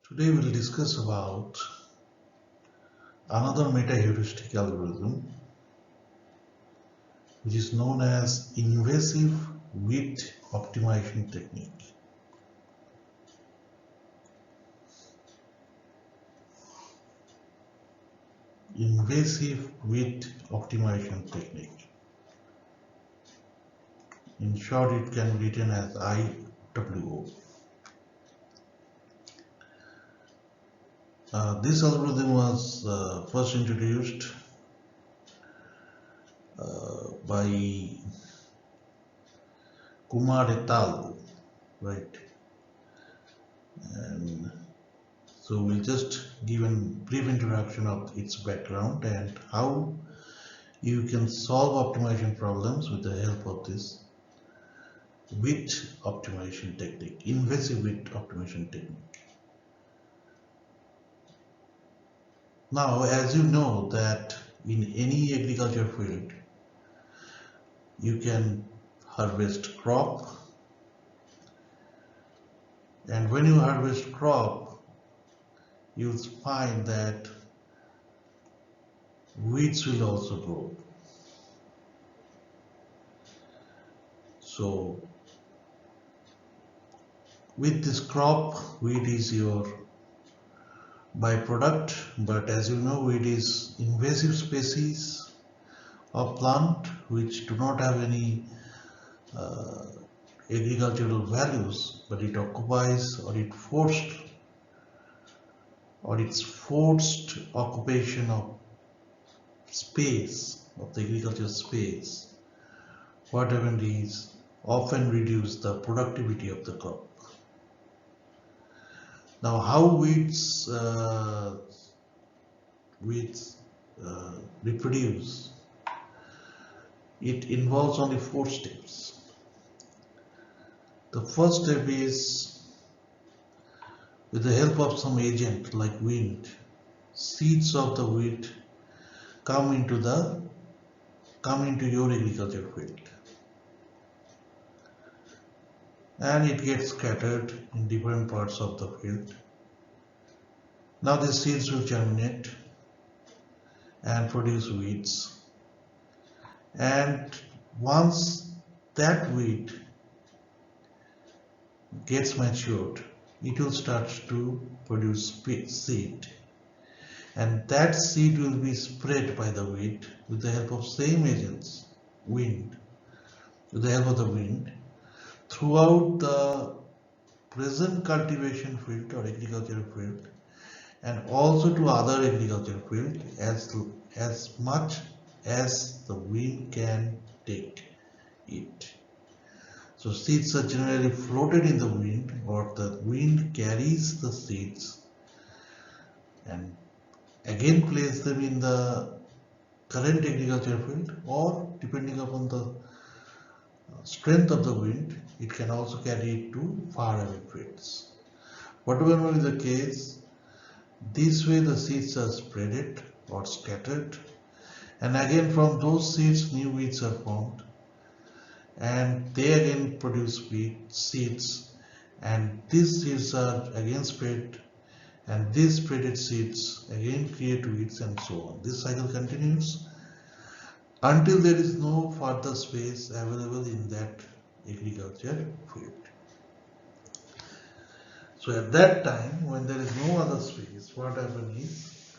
Today we'll discuss about another metaheuristic algorithm which is known as invasive weed optimization technique. Invasive weed optimization technique. In short, it can be written as IWO. This algorithm was first introduced by Kumar et al. Right? And so we'll just give a brief introduction of its background and how you can solve optimization problems with the help of this weed optimization technique, invasive weed optimization technique. Now, as you know that in any agriculture field, you can harvest crop, and when you harvest crop, you'll find that weeds will also grow. So with this crop, weed is your byproduct, but as you know, weed is invasive species of plant which do not have any agricultural values, but it occupies it's forced occupation of space, of the agricultural space. What happened is often reduce the productivity of the crop. Now, how weeds reproduce? It involves only 4 steps. The first step is, with the help of some agent like wind, seeds of the wheat come into your agriculture field, and it gets scattered in different parts of the field. Now the seeds will germinate and produce weeds, and once that weed gets matured, it will start to produce seed, and that seed will be spread by the wind with the help of same agents, wind, with the help of the wind, throughout the present cultivation field or agricultural field, and also to other agricultural field as much as the wind can take it. So seeds are generally floated in the wind, or the wind carries the seeds and again place them in the current agricultural field, or depending upon the strength of the wind, it can also carry it to far away fields. Whatever is the case, this way the seeds are spreaded or scattered, and again from those seeds new weeds are formed, and they again produce seeds, and these seeds are again spread, and these spreaded seeds again create weeds, and so on. This cycle continues until there is no further space available in that agriculture field. So at that time, when there is no other space, what happens is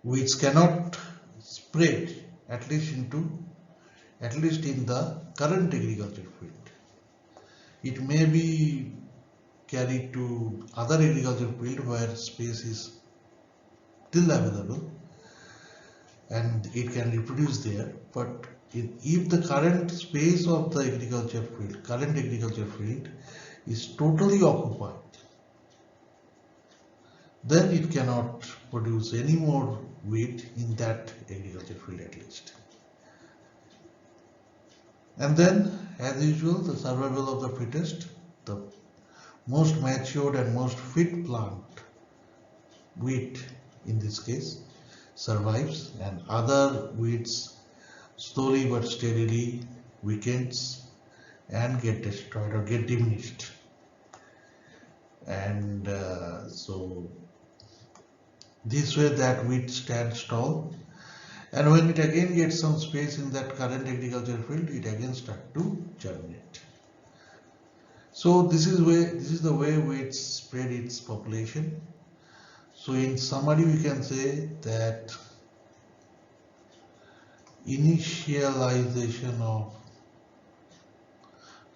weeds cannot spread at least in the current agriculture field. It may be carried to other agriculture field where space is still available and it can reproduce there, but if the current space of the current agriculture field is totally occupied, then it cannot produce any more wheat in that agriculture field at least. And then, as usual, the survival of the fittest, the most matured and most fit plant, wheat in this case, survives, and other weeds slowly but steadily weakens and get destroyed or get diminished. and so this way that wheat stands tall, and when it again gets some space in that current agriculture field, it again starts to germinate. So this is the way wheat spread its population. So in summary, we can say that initialization of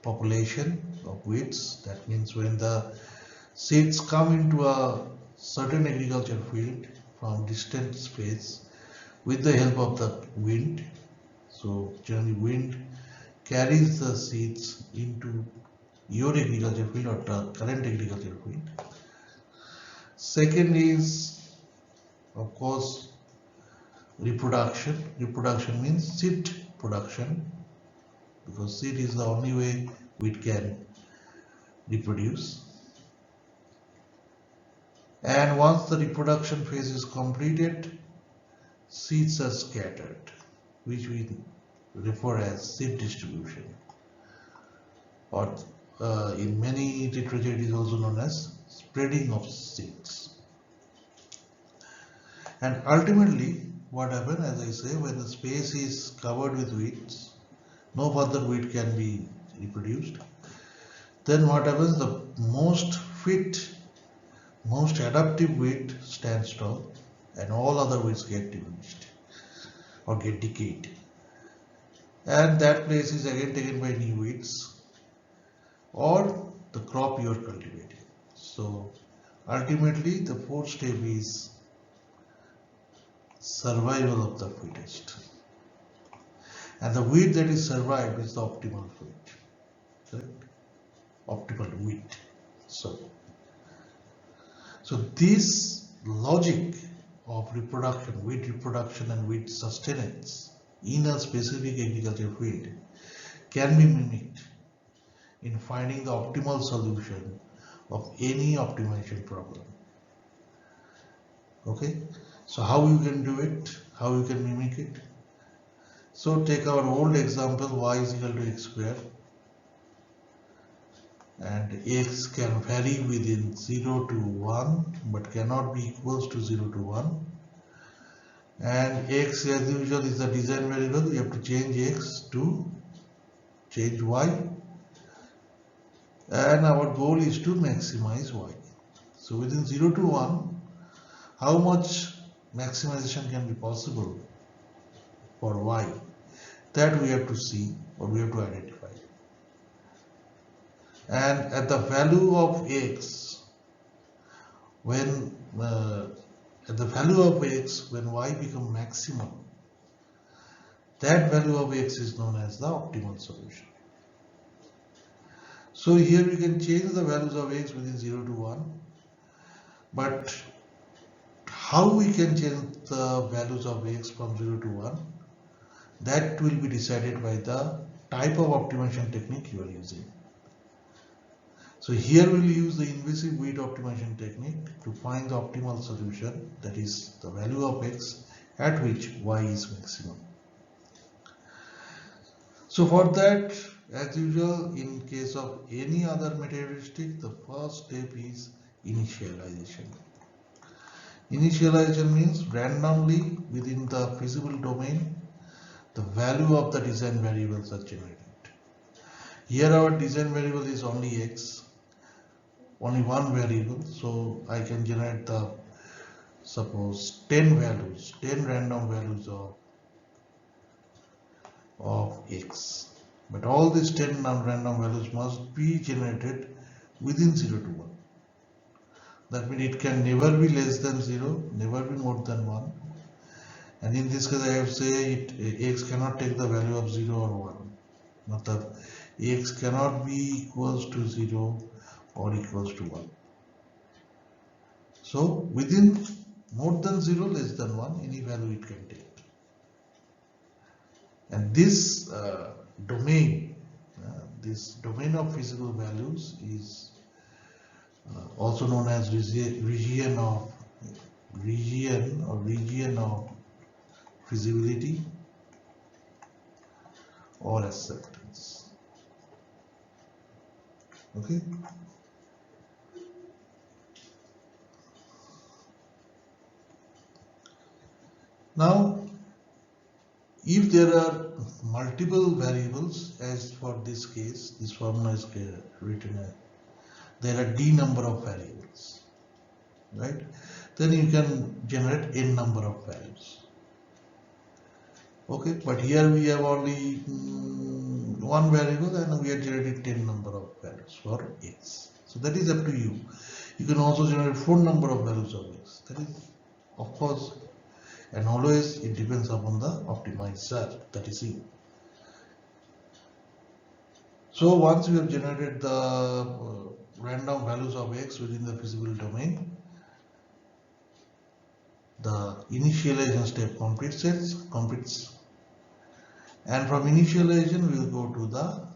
population of weeds, that means when the seeds come into a certain agriculture field from distant space with the help of the wind. So generally wind carries the seeds into your agriculture field or the current agriculture field. Second is, of course, reproduction. Reproduction means seed production, because seed is the only way wheat can reproduce. And once the reproduction phase is completed, seeds are scattered, which we refer as seed distribution, or in many literature it is also known as spreading of seeds. And ultimately, what happens, as I say, when the space is covered with weeds, no further wheat can be reproduced. Then what happens? The most fit, most adaptive wheat stands tall, and all other weeds get diminished or get decayed. And that place is again taken by new weeds or the crop you are cultivating. So ultimately, the fourth step is survival of the fittest. And the wheat that is survived is the optimal wheat, correct? Optimal wheat. So this logic of reproduction, wheat reproduction and wheat sustenance in a specific agriculture field can be mimicked in finding the optimal solution of any optimization problem. Okay, so how you can do it, how you can mimic it. So take our old example, y is equal to x square, and x can vary within 0 to 1 but cannot be equals to 0 to 1, and x as usual is the design variable. We have to change x to change y, and our goal is to maximize y. So within 0 to 1, how much maximization can be possible for y, that we have to see or we have to identify. And at the value of x, when y become maximum, that value of x is known as the optimal solution. So here we can change the values of x within 0 to 1, but how we can change the values of x from 0 to 1, that will be decided by the type of optimization technique you are using. So here we will use the invasive weed optimization technique to find the optimal solution, that is the value of x at which y is maximum. So for that, as usual, in case of any other metaheuristic, the first step is initialization. Initialization means randomly within the feasible domain, the value of the design variables are generated. Here our design variable is only x, only one variable, so I can generate the, suppose 10 values, 10 random values of x. But all these 10 random values must be generated within 0 to 1. That means it can never be less than 0, never be more than 1. And in this case I have to say x cannot take the value of 0 or 1. Matlab, x cannot be equals to 0 or equals to 1. So within more than 0, less than 1, any value it can take. And this domain of feasible values is also known as region of feasibility or acceptance. Okay. Now, if there are multiple variables, as for this case, this formula is written as there are d number of variables, right? Then you can generate n number of values. Okay, but here we have only one variable and we are generating 10 number of values for x. So that is up to you. You can also generate 4 number of values of x. That is, of course, and always it depends upon the optimizer, that is you. So once we have generated the random values of x within the feasible domain, the initialization step completes, and from initialization we will go to the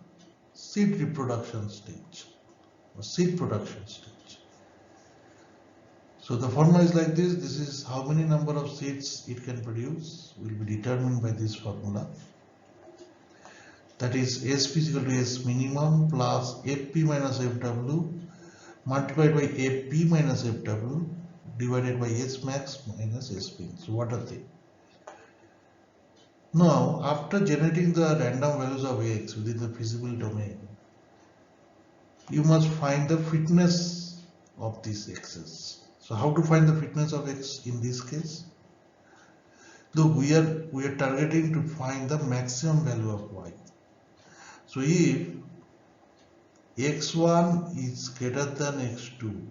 seed reproduction stage or seed production stage. So the formula is like this. This is how many number of seeds it can produce will be determined by this formula. That is S is equal to S minimum plus FP minus FW multiplied by FP minus FW divided by S max minus S min. So what are they? Now, after generating the random values of x within the feasible domain, you must find the fitness of these x's. So how to find the fitness of x in this case? Look, we are targeting to find the maximum value of y. So if x1 is greater than x2,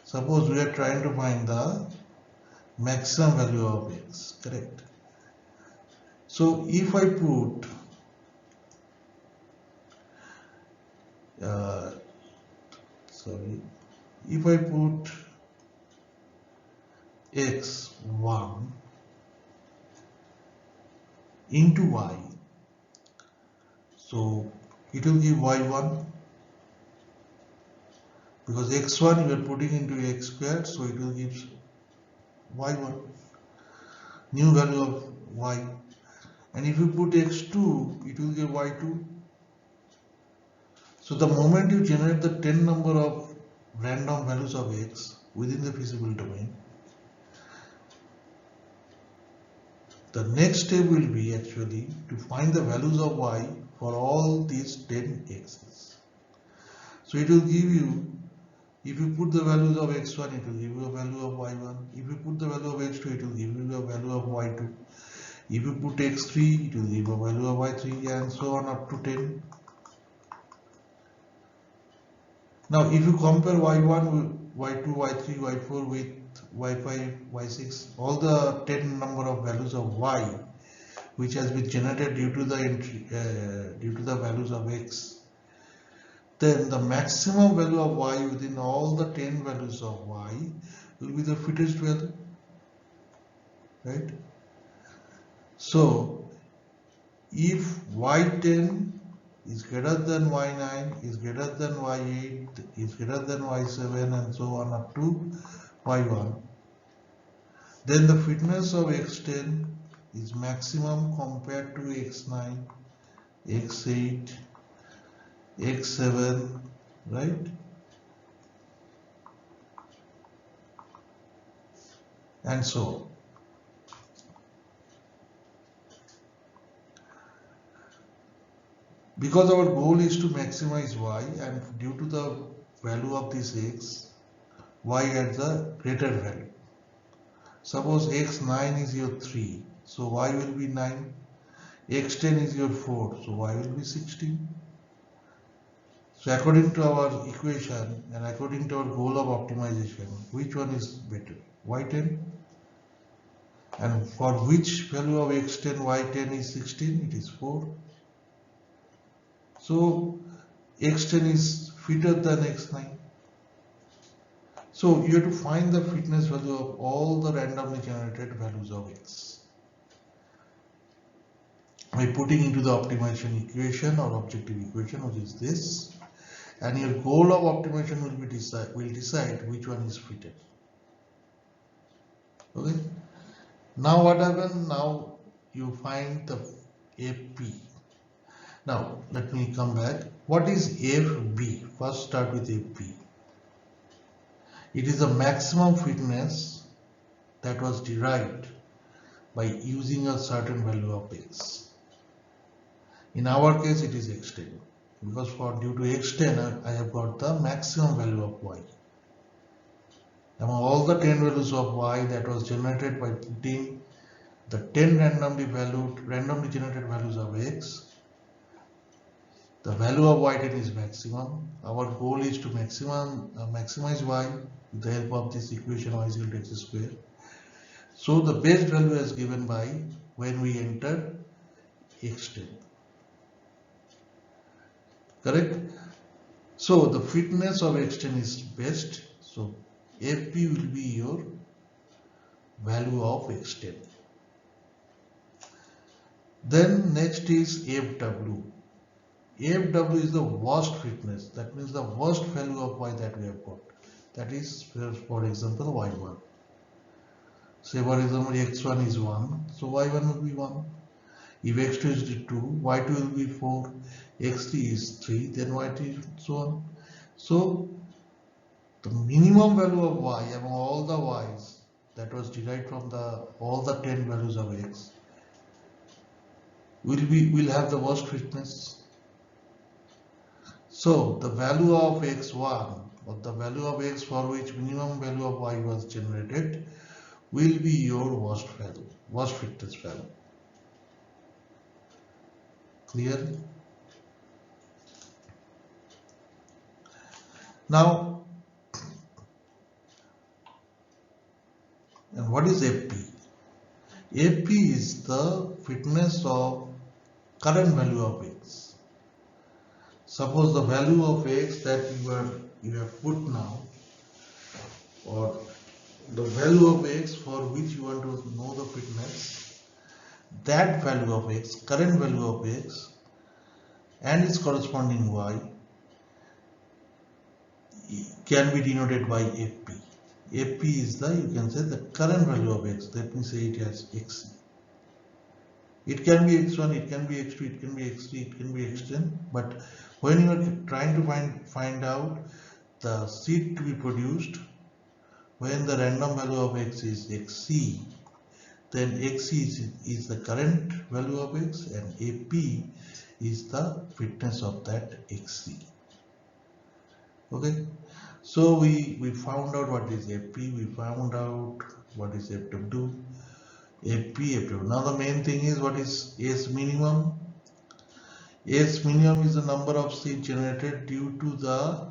suppose we are trying to find the maximum value of x, correct? So if I put if I put x1 into y, so it will give y1, because x1 you are putting into x squared, so it will give y1, new value of y. And if you put x2, it will give y2. So the moment you generate the 10 number of random values of x within the feasible domain, the next step will be actually to find the values of y for all these 10 x's. So it will give you, if you put the values of x1, it will give you a value of y1. If you put the value of x2, it will give you a value of y2. If you put x3, it will give a value of y3, and so on up to 10. Now, if you compare y1 with y2, y3, y4 with y5, y6, all the 10 number of values of y which has been generated due to the values of x, then the maximum value of y within all the 10 values of y will be the fittest value, right? So if y10 is greater than y9, is greater than y8, is greater than y7, and so on up to y1, then the fitness of x10 is maximum compared to x9, x8, x7, right? And so on. Because our goal is to maximize y, and due to the value of this x, y has a greater value. Suppose x9 is your 3, so y will be 9. x10 is your 4, so y will be 16. So according to our equation and according to our goal of optimization, which one is better? y10. And for which value of x10, y10 is 16? It is 4. So x10 is fitter than x9. So you have to find the fitness value of all the randomly generated values of x by putting into the optimization equation or objective equation, which is this, and your goal of optimization will decide which one is fitted. Okay. Now what happens? Now you find the FP. Now let me come back. What is FB? First start with FB. It is the maximum fitness that was derived by using a certain value of x. In our case it is x10, because due to x10 I have got the maximum value of y. Among all the 10 values of y that was generated by putting the 10 randomly generated values of x, the value of y10 is maximum. Our goal is to maximize y with the help of this equation y is equal to x square. So the best value is given by when we enter x10. Correct? So the fitness of x10 is best. So Fp will be your value of x10. Then next is Fw. Fw is the worst fitness. That means the worst value of y that we have got. That is, for example, y1. Say for example x1 is 1, so y1 will be 1. If x2 is 2, y2 will be 4, x3 is 3, then y3 so on. So the minimum value of y among all the y's that was derived from all the 10 values of x will have the worst fitness. So the value of x1 or the value of x for which minimum value of y was generated will be your worst fitness value. Clear? Now, and what is FP? FP is the fitness of current value of x. Suppose the value of x that you have put now, or the value of x for which you want to know the fitness, that value of x, current value of x and its corresponding y can be denoted by Fp. Fp is you can say the current value of x. Let me say it as xc. It can be x1, it can be x2, it can be x3, it can be x10. But when you are trying to find out the seed to be produced, when the random value of x is xc, then xc is the current value of x and Fp is the fitness of that xc. Okay, so we found out what is Fp, we found out what is Fw, Fw. Now the main thing is what is S minimum. S minimum is the number of seeds generated due to the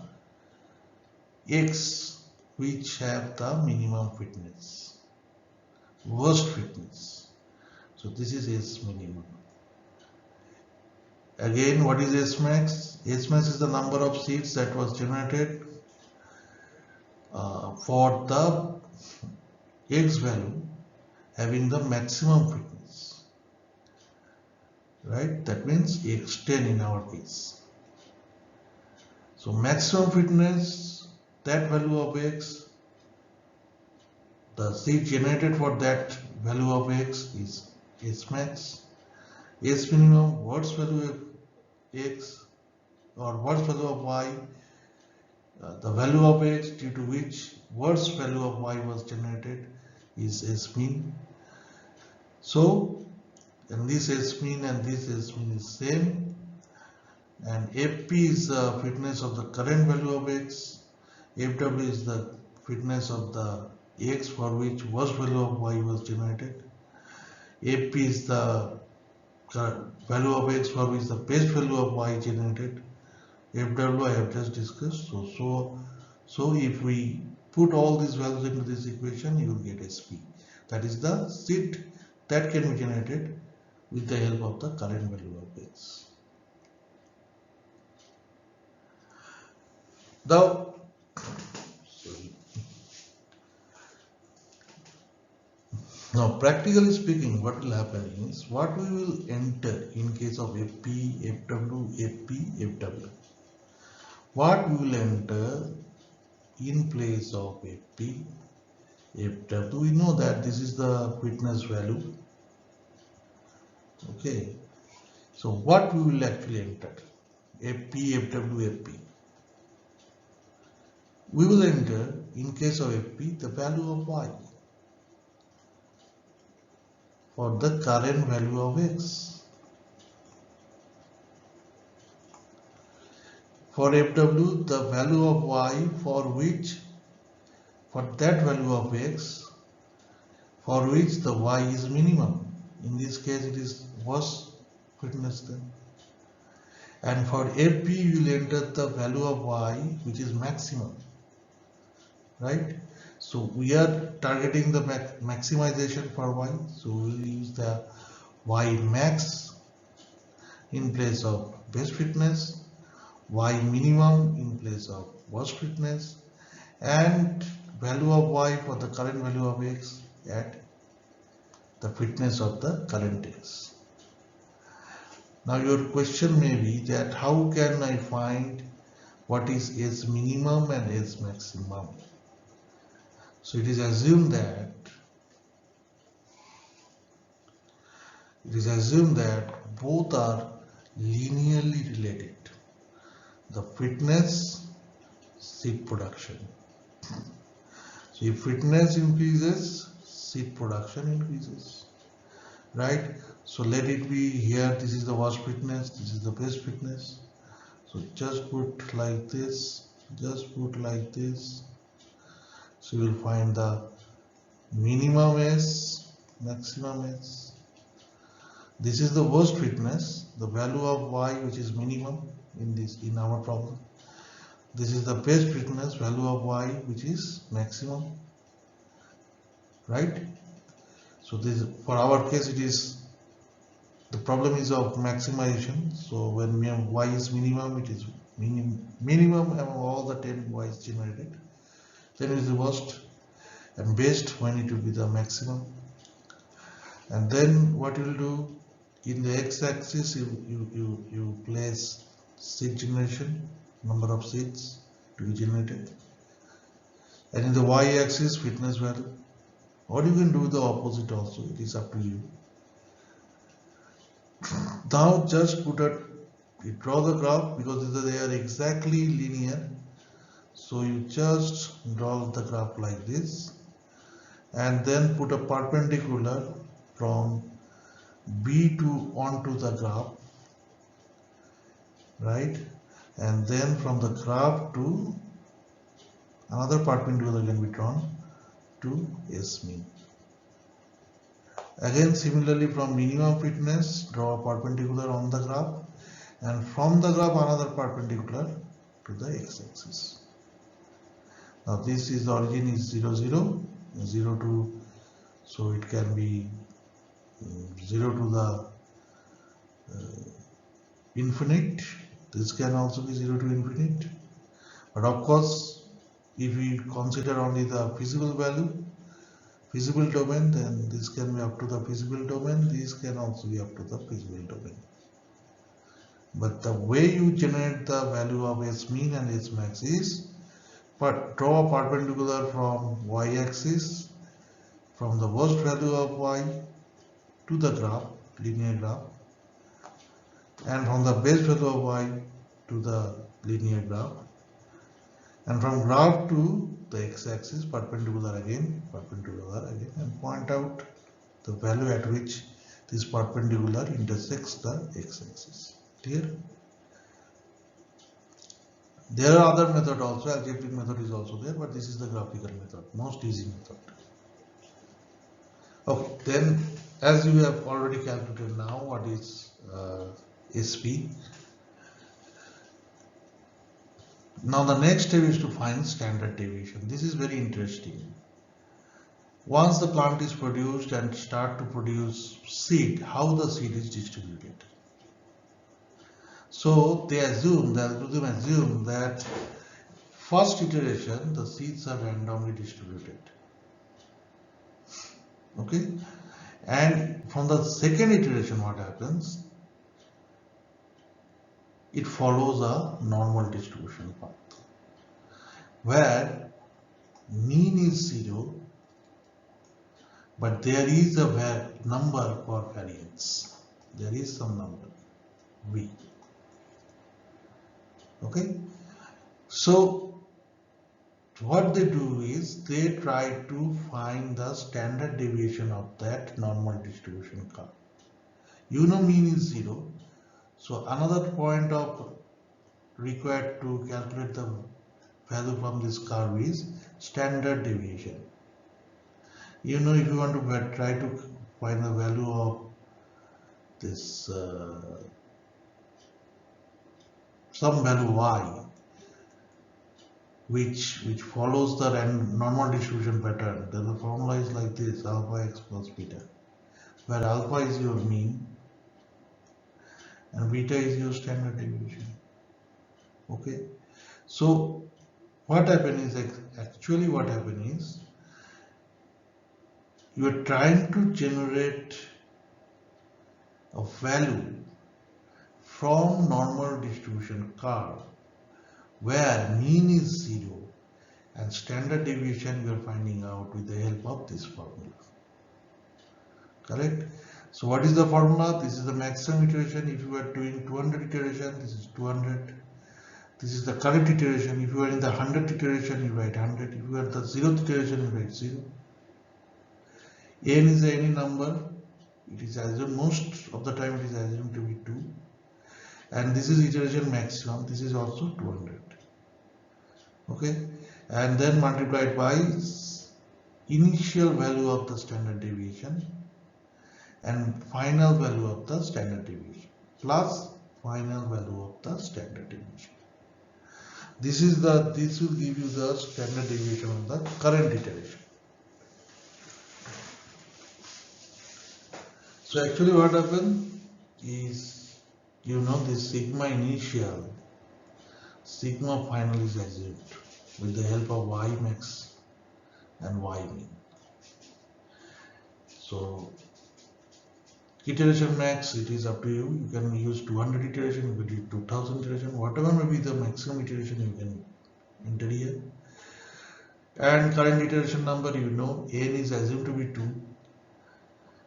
x which have the minimum fitness, worst fitness. So this is S minimum. Again, what is S max? S max is the number of seeds that was generated for the x value having the maximum fitness, right? That means x10 in our case. So maximum fitness, that value of x, the seed generated for that value of x is S max. S minimum, worst value of x or worst value of y, the value of x due to which worst value of y was generated is S min. So, and this S min and this S min is same, and Fp is the fitness of the current value of x, Fw is the fitness of the x for which worst value of y was generated, Fp is the value of x for which the best value of y generated, Fw I have just discussed. So if we put all these values into this equation, you will get Sp. That is the seed that can be generated with the help of the current value of x. Now, practically speaking, what will happen is, what we will enter in case of Fp, Fw, Fp, Fw. What we will enter in place of Fp, Fw, we know that this is the fitness value. Okay, so what we will actually enter? Fp, Fw, Fp. We will enter in case of Fp the value of y. for the current value of x. For FW, the value of y for that value of x for which the y is minimum. In this case, it is worst fitness then. And for FP, you will enter the value of y which is maximum, right? So we are targeting the maximization for y. So we will use the y max in place of best fitness, y minimum in place of worst fitness, and value of y for the current value of x at the fitness of the current x. Now your question may be that how can I find what is S minimum and S maximum? So it is assumed that both are linearly related. The fitness, seed production. So if fitness increases, seed production increases, right? So let it be here, this is the worst fitness, this is the best fitness. So just put like this, so you will find the minimum S, maximum S. This is the worst fitness, the value of y which is minimum in our problem. This is the best fitness, value of y which is maximum, right? So this, for our case, it is the problem is of maximization. So when y is minimum, it is minimum among all the 10 y's generated. Then it is the worst, and best when it will be the maximum. And then what you will do, in the x-axis you place seed generation, number of seeds to be generated, and in the y-axis fitness value. Or you can do the opposite also, it is up to you. Now just draw the graph, because they are exactly linear. So you just draw the graph like this, and then put a perpendicular from B2 onto the graph, right? And then from the graph to another perpendicular can be drawn to S mean. Again, similarly, from minimum fitness, draw a perpendicular on the graph, and from the graph another perpendicular to the x-axis. Now this is the origin is 0, 0, 0 to, so it can be 0 to the infinite. This can also be 0 to infinite. But of course, if we consider only the feasible value, feasible domain, then this can be up to the feasible domain. This can also be up to the feasible domain. But the way you generate the value of S mean and S max is, but draw a perpendicular from y-axis, from the worst value of y to the graph, linear graph, and from the best value of y to the linear graph, and from graph to the x-axis, perpendicular again, and point out the value at which this perpendicular intersects the x-axis. Clear? There are other methods also, algebraic method is also there, but this is the graphical method, most easy method. Okay, then as you have already calculated now what is SP. Now the next step is to find standard deviation. This is very interesting. Once the plant is produced and start to produce seed, how the seed is distributed. So the algorithm assume that first iteration the seeds are randomly distributed. Okay, and from the second iteration what happens? It follows a normal distribution path where mean is 0, but there is a number for variance. There is some number V. Okay, so what they do is they try to find the standard deviation of that normal distribution curve. You know mean is 0. So another point of required to calculate the value from this curve is standard deviation. You know, if you want to try to find the value of this some value y, which follows the normal distribution pattern, then the formula is like this: alpha x plus beta, where alpha is your mean and beta is your standard deviation. Okay, so what happens is actually what happens is you are trying to generate a value from normal distribution curve where mean is 0 and standard deviation you are finding out with the help of this formula. Correct? So what is the formula? This is the maximum iteration. If you are doing 200 iteration, this is 200. This is the current iteration. If you are in the 100th iteration, you write 100. If you are the 0th iteration, you write 0. N is any number. It is assumed, most of the time it is assumed to be 2. And this is iteration maximum. This is also 200. Okay. And then multiplied by initial value of the standard deviation and final value of the standard deviation plus final value of the standard deviation. This will give you the standard deviation of the current iteration. So actually what happens is, you know, this sigma initial, sigma final is assumed with the help of y max and y min. So iteration max, it is up to you. You can use 200 iteration, you can use 2000 iteration, whatever may be the maximum iteration you can enter here. And current iteration number, you know, n is assumed to be 2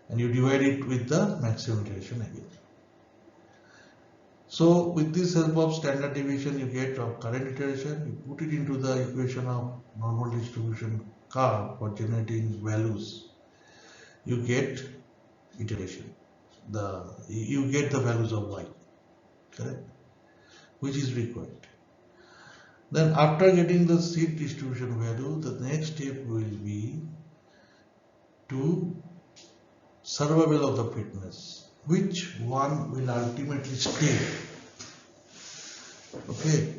and you divide it with the maximum iteration again. So with this help of standard deviation you get of current iteration, you put it into the equation of normal distribution curve for generating values. You get iteration. You get the values of y, correct? Which is required. Then after getting the seed distribution value, the next step will be to survival of the fitness. Which one will ultimately stay? Okay,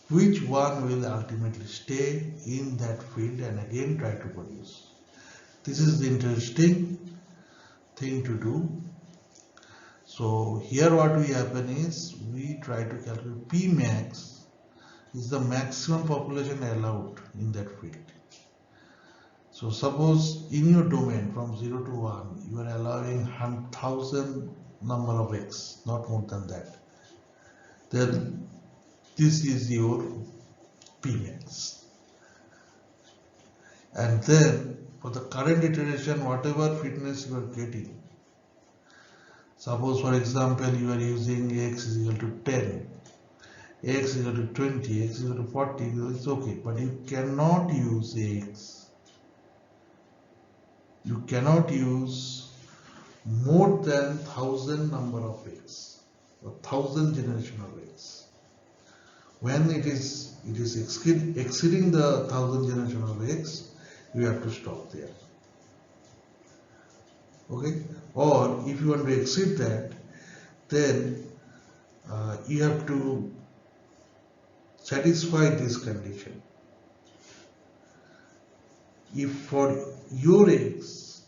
which one will ultimately stay in that field and again try to produce? This is the interesting thing to do. So here what we happen is we try to calculate P max is the maximum population allowed in that field. So suppose in your domain from 0 to 1 you are allowing 1000 number of x, not more than that. Then this is your P max. And then for the current iteration, whatever fitness you are getting, suppose for example you are using x is equal to 10, x is equal to 20, x is equal to 40, it's okay, but you cannot use x. You cannot use more than 1000 number of x or 1000 generation of x. When it is exceeding the 1000 generation of x, you have to stop there. Okay, or if you want to exceed that, then you have to satisfy this condition. If for your x,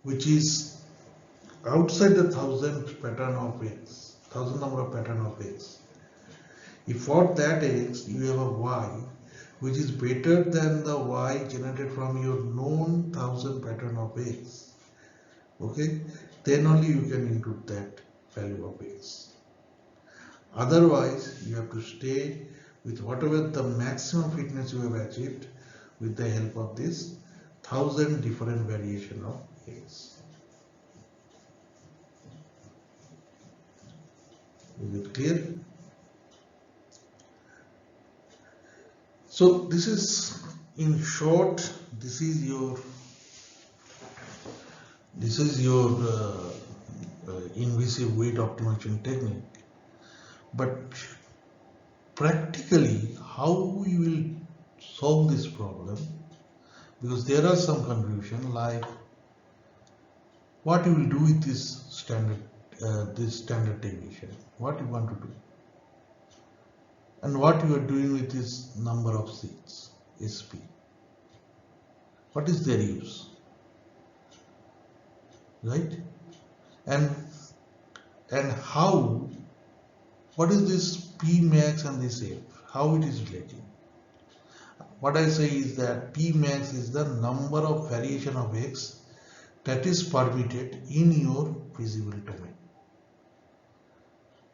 which is outside the 1000 pattern of x, 1000 number of pattern of x, if for that x you have a y which is better than the y generated from your known 1000 pattern of x, okay, then only you can include that value of x. Otherwise, you have to stay with whatever the maximum fitness you have achieved with the help of this 1000 different variation of x. Is it clear? So this is, in short, this is your invasive weed optimization technique. But practically, how we will solve this problem, because there are some confusion, like what you will do with this standard deviation, what you want to do, and what you are doing with this number of seeds, SP. What is their use, right? And how, what is this P max and this F, how it is relating? What I say is that P max is the number of variation of X that is permitted in your feasible domain.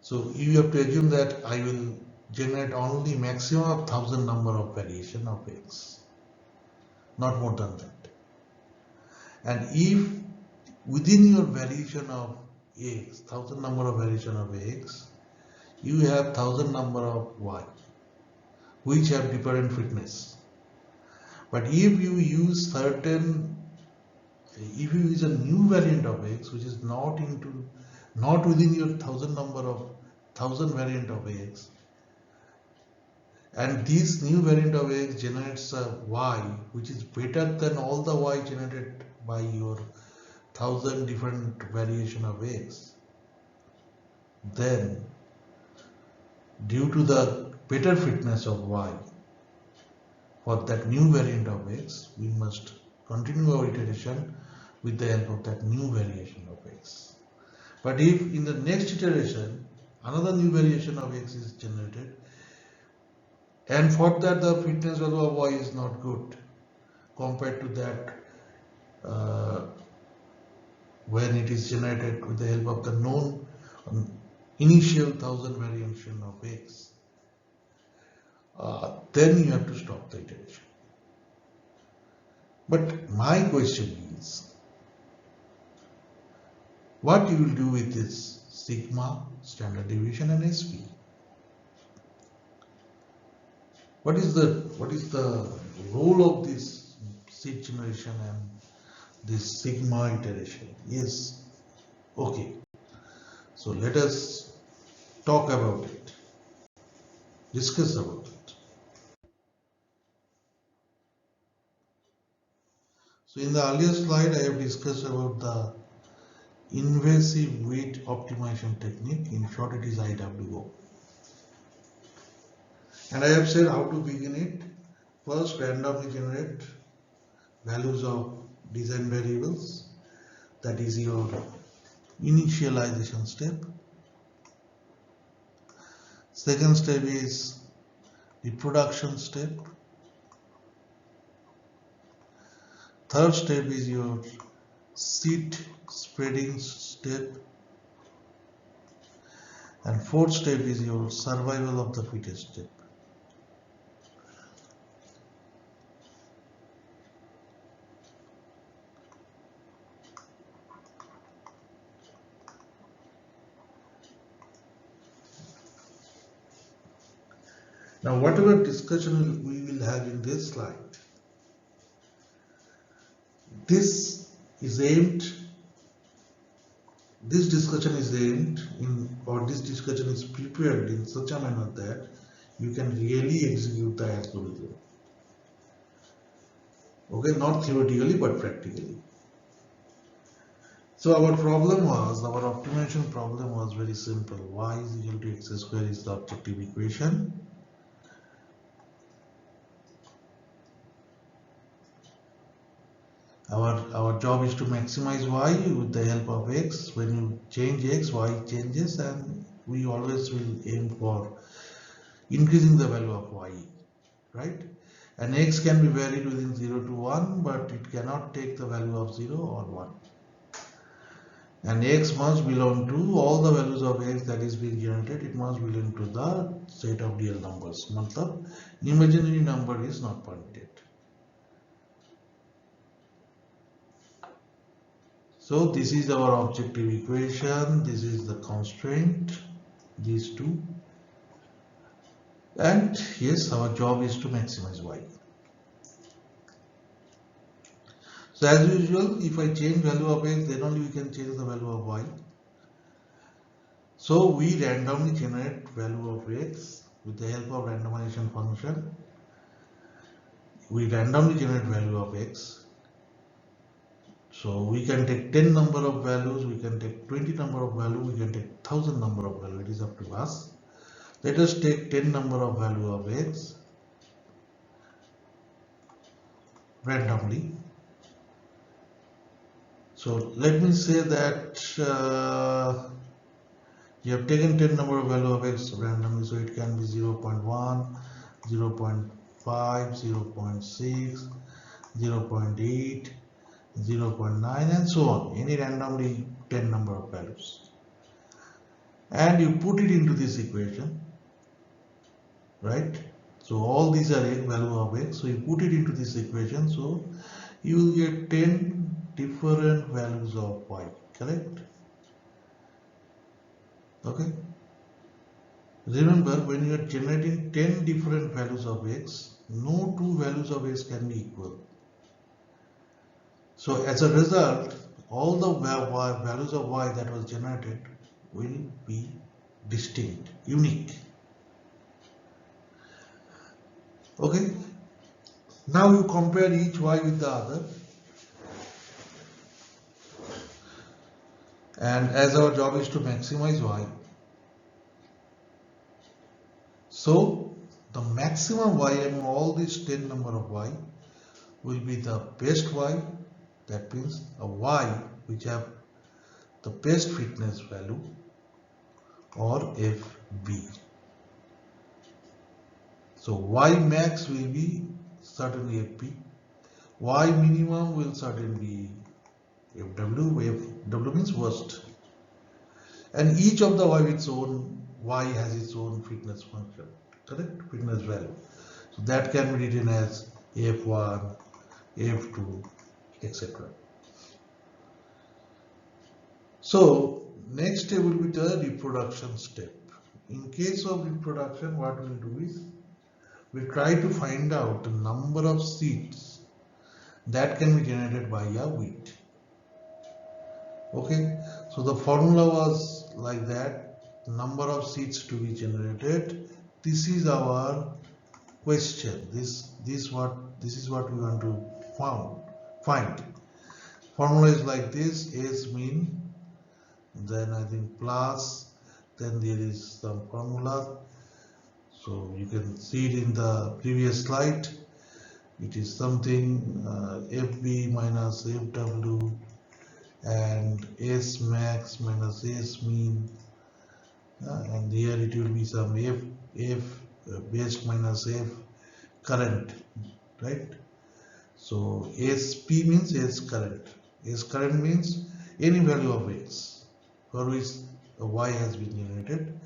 So you have to assume that I will generate only maximum of 1000 number of variation of X, not more than that. And if within your variation of X, 1000 number of variation of X, you have 1000 number of Y, which have different fitness. But if you use a new variant of X, which is not within your 1000 variant of X, and this new variant of X generates a Y which is better than all the Y generated by your 1000 different variation of X, then due to the better fitness of Y for that new variant of X, we must continue our iteration with the help of that new variation of X. But if in the next iteration another new variation of X is generated, and for that the fitness value of Y is not good compared to that when it is generated with the help of the known initial 1000 variation of X, then you have to stop the iteration. But my question is, what you will do with this sigma, standard deviation, and SP? What is the role of this seed generation and this sigma iteration? Yes, okay. So let us talk about it, discuss about it. So in the earlier slide, I have discussed about the invasive weed optimization technique. In short, it is IWO. And I have said how to begin it. First, randomly generate values of design variables. That is your initialization step. Second step is the production step. Third step is your seed spreading step. And fourth step is your survival of the fittest step. Now, whatever discussion we will have in this slide, this discussion is prepared in such a manner that you can really execute the algorithm. Okay, not theoretically but practically. So our optimization problem was very simple. Y is equal to x square is the objective equation. Our job is to maximize Y with the help of X. When you change X, Y changes, and we always will aim for increasing the value of Y, right? And X can be varied within 0 to 1, but it cannot take the value of 0 or 1. And X must belong to all the values of X that is being generated. It must belong to the set of real numbers. Matlab, imaginary number is not permitted. So this is our objective equation, this is the constraint, these two. And yes, our job is to maximize y. So as usual, if I change value of x, then only we can change the value of y. So we randomly generate value of x with the help of randomization function. We randomly generate value of x. So we can take 10 number of values, we can take 20 number of values, we can take 1000 number of values. It is up to us. Let us take 10 number of value of x randomly. So let me say that you have taken 10 number of value of x randomly, so it can be 0.1, 0.5, 0.6, 0.8, 0.9 and so on, any randomly 10 number of values, and you put it into this equation, right? So all these are value of x, so you put it into this equation, so you will get 10 different values of y, correct? Okay, remember, when you are generating 10 different values of x, no two values of x can be equal. So as a result, all the values of y that was generated will be distinct, unique. Okay, now you compare each y with the other, and as our job is to maximize y, so the maximum y among all these 10 number of y will be the best y, that means a y which have the best fitness value, or FB. So y max will be certainly FB, y minimum will certainly be FW, FW means worst, and each of the y has its own fitness function, correct, fitness value. So that can be written as F1, F2, etc. So next step will be the reproduction step. In case of reproduction, what we'll do is we'll try to find out the number of seeds that can be generated by a weed. Okay, so the formula was like that, number of seeds to be generated. This is our question. This is what we want to find. Formula is like this: S mean, then I think plus, then there is some formula. So you can see it in the previous slide. It is something FB minus FW and S max minus S mean, and here it will be some F best minus F current, right? So SP means S current. S current means any value of X for which a Y has been generated.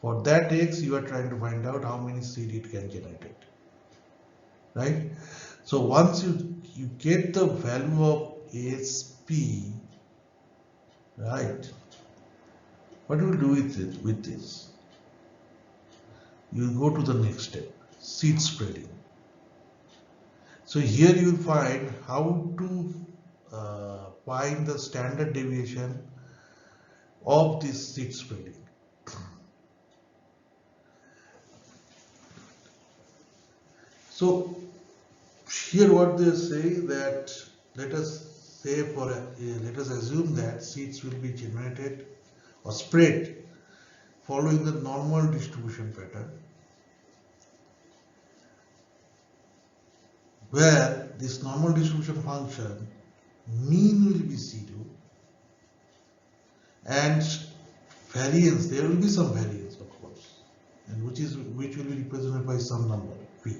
For that X, you are trying to find out how many seed it can generate, right? So once you get the value of SP, right, what you will do with this? You will go to the next step, seed spreading. So here you will find how to find the standard deviation of this seed spreading. So here what they say that let us assume that seeds will be generated or spread following the normal distribution pattern, where this normal distribution function mean will be 0 and variance, there will be some variance of course, and which will be represented by some number V.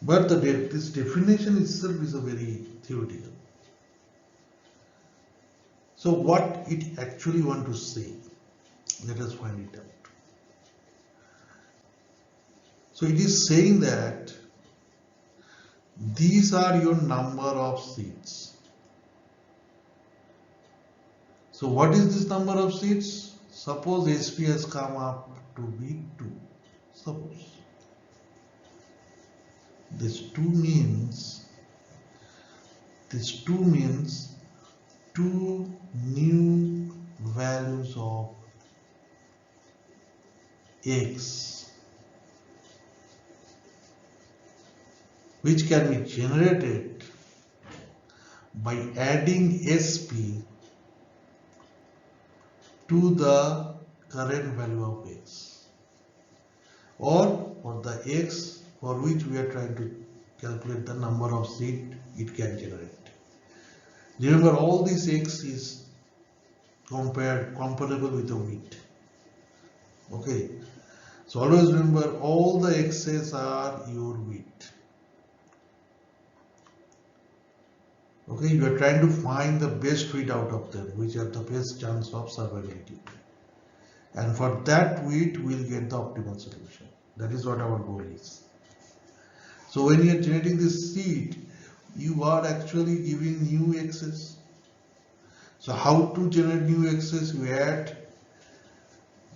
But this definition itself is a very theoretical. So what it actually want to say, let us find it out. So it is saying that these are your number of seeds. So what is this number of seeds? Suppose SP has come up to be 2. Suppose this 2 means 2 new values of X which can be generated by adding SP to the current value of X, or for the X for which we are trying to calculate the number of seed it can generate. Remember, all this X is comparable with the wheat. Okay, so always remember all the X's are your wheat. Okay, you are trying to find the best wheat out of them, which have the best chance of survivability. And for that wheat, we will get the optimal solution. That is what our goal is. So when you are generating this seed, you are actually giving new X's. So how to generate new X's? You add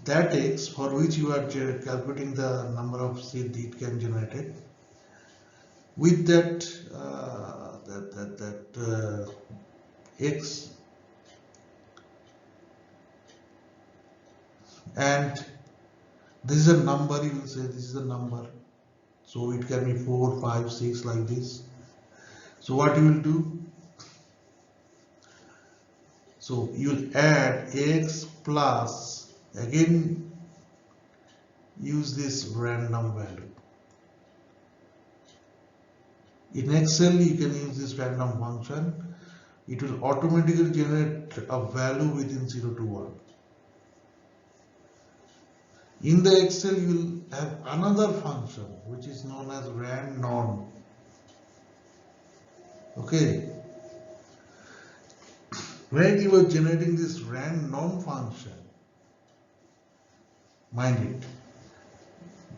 that X for which you are calculating the number of seed it can generate it with that X, and this is a number. You will say this is a number, so it can be 4, 5, 6 like this. So what you will do? So you will add X plus, again use this random value. In Excel you can use this random function. It will automatically generate a value within 0 to 1. In the Excel you will have another function which is known as randnom. Okay. When you are generating this randnom function, mind it,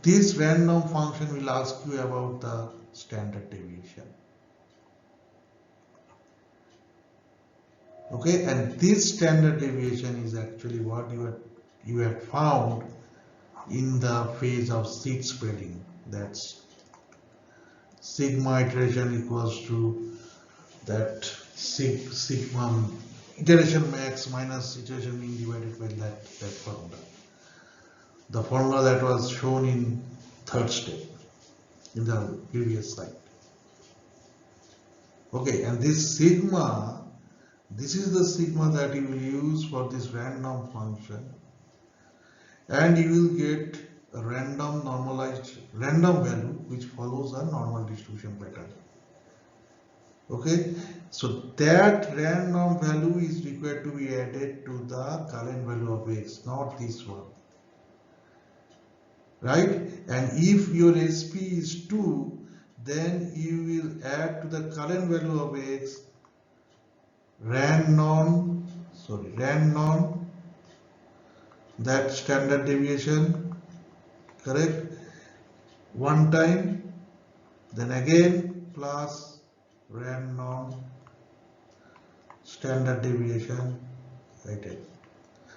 this random function will ask you about the standard deviation. Okay, and this standard deviation is actually what you have found in the phase of seed spreading. That's sigma iteration equals to that sigma iteration max minus iteration mean divided by that formula. The formula that was shown in third step in the previous slide. Okay, and this sigma, this is the sigma that you will use for this random function, and you will get a random value which follows a normal distribution pattern. Okay, so that random value is required to be added to the current value of X, not this one. Right? And if your SP is 2, then you will add to the current value of X randnom that standard deviation, correct, one time, then again plus randnom standard deviation, right?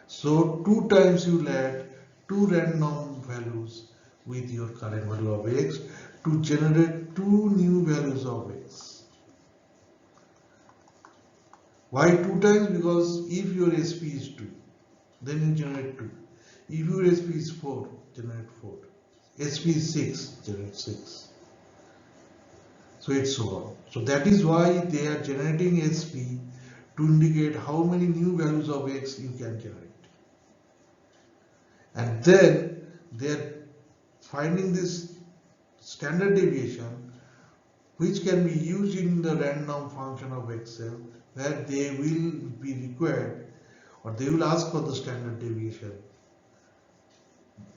So 2 times you will add 2 random values with your current value of X to generate 2 new values of X. Why 2 times? Because if your SP is 2, then you generate 2. If your SP is 4, generate 4. SP is 6, generate 6. So it's so on. So that is why they are generating SP to indicate how many new values of X you can generate. And then they are finding this standard deviation which can be used in the random function of Excel, where they will be required, or they will ask for the standard deviation,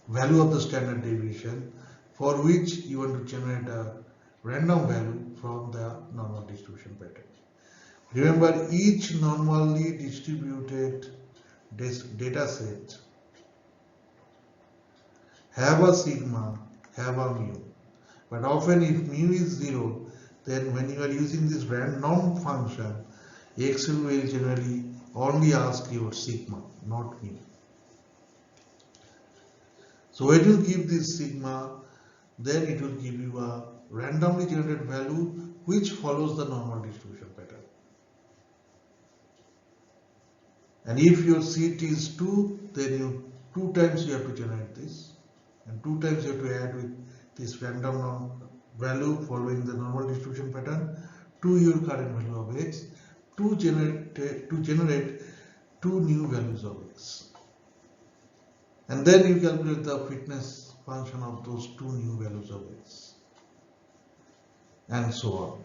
value of the standard deviation, for which you want to generate a random value from the normal distribution pattern. Remember, each normally distributed data set have a sigma, have a mu. But often if mu is 0, then when you are using this random function, Excel will generally only ask your sigma, not mu. So when you give this sigma, then it will give you a randomly generated value which follows the normal distribution pattern. And if your seed is 2, then you 2 times you have to generate this, and 2 times you have to add with this random value following the normal distribution pattern to your current value of x to generate 2 new values of x. And then you calculate the fitness function of those 2 new values of x, and so on.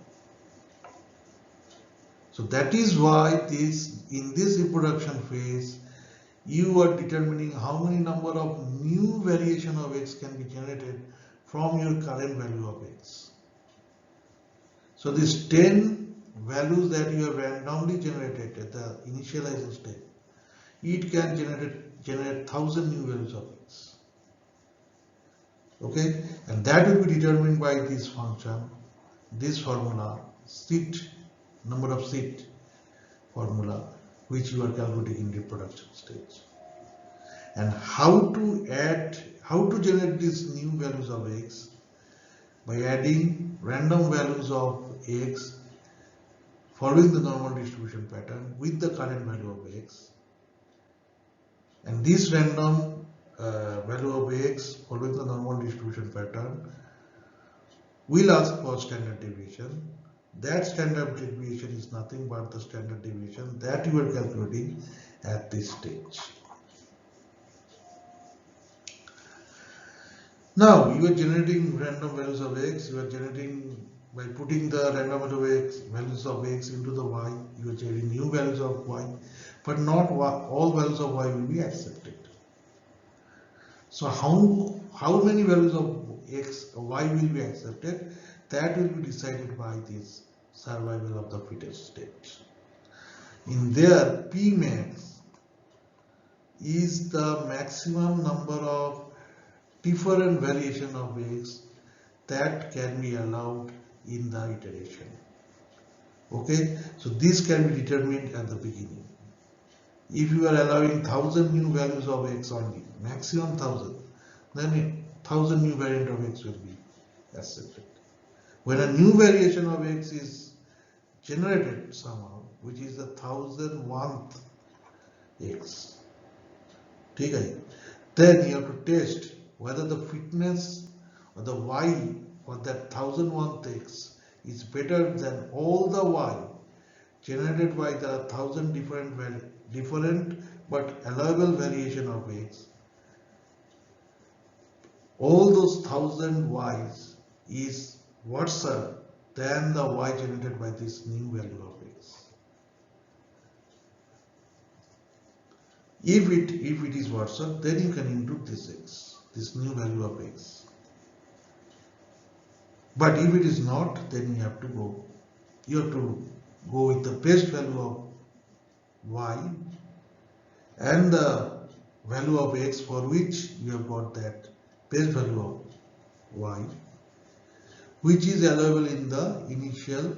So that is why in this reproduction phase, you are determining how many number of new variation of x can be generated from your current value of x. So these 10 values that you have randomly generated at the initialization step, it can generate 1000 new values of x. Okay, and that will be determined by this function, this formula, number of seed formula, which you are calculating in reproduction stage. And how to generate these new values of x? By adding random values of x following the normal distribution pattern with the current value of x. And this random value of x following the normal distribution pattern will ask for standard deviation. That standard deviation is nothing but the standard deviation that you are calculating at this stage. Now you are generating random values of x, you are generating by putting the random values of x into the y, you are generating new values of y, but not all values of y will be accepted. So how many values of y will be accepted? That will be decided by this survival of the fittest state. In there, P max is the maximum number of different variation of x that can be allowed in the iteration. Okay, so this can be determined at the beginning. If you are allowing 1000 new values of x only, maximum 1000, then 1000 new variant of x will be accepted. When a new variation of x is generated somehow, which is the 1001th x, then you have to test whether the fitness or the y for that 1001th x is better than all the y generated by the 1000 different but allowable variation of x. All those 1000 y's is worse than the y generated by this new value of x. If it is worse, then you can include this x, this new value of x. But if it is not, then you have to go with the best value of y and the value of x for which you have got that base value of y, which is allowable in the initial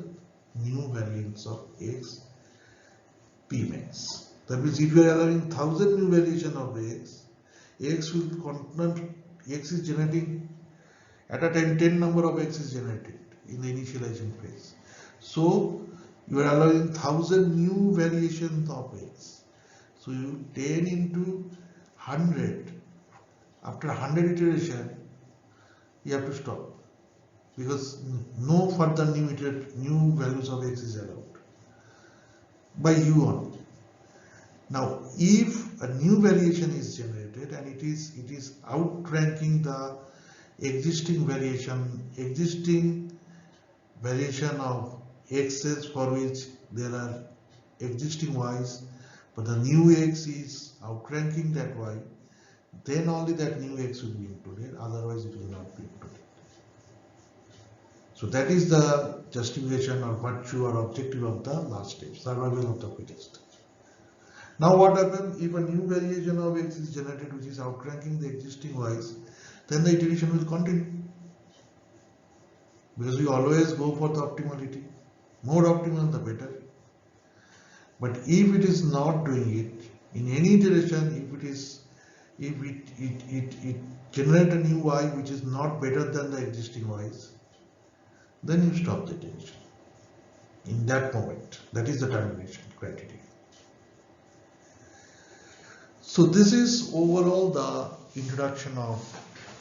new variants of x, P max. That means if you are allowing 1000 new variation of x is generating at a time 10 number of x is generated in the initialization phase. So you are allowing 1000 new variations of x. So you 10 into 100. After 100 iteration, you have to stop because no further new values of x is allowed by you only. Now, if a new variation is generated and it is outranking the existing variation of x's for which there are existing y's, but the new x is outranking that y, then only that new x will be included, otherwise it will not be included. So that is the justification or virtue or objective of the last step, survival of the fittest. Now what happens if a new variation of x is generated which is outranking the existing y's, then the iteration will continue. Because we always go for the optimality. More optimal the better. But if it is not doing it, in any iteration, if it generate a new Y which is not better than the existing Ys, then you stop the iteration. In that moment, that is the termination criteria. So this is overall the introduction of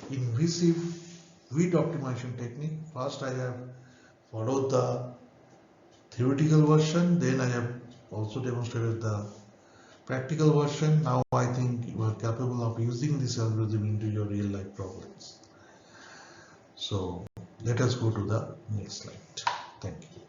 invasive weed optimization technique. First I have followed the theoretical version, then I have also demonstrated the practical version. Now I think you are capable of using this algorithm into your real life problems. So let us go to the next slide. Thank you.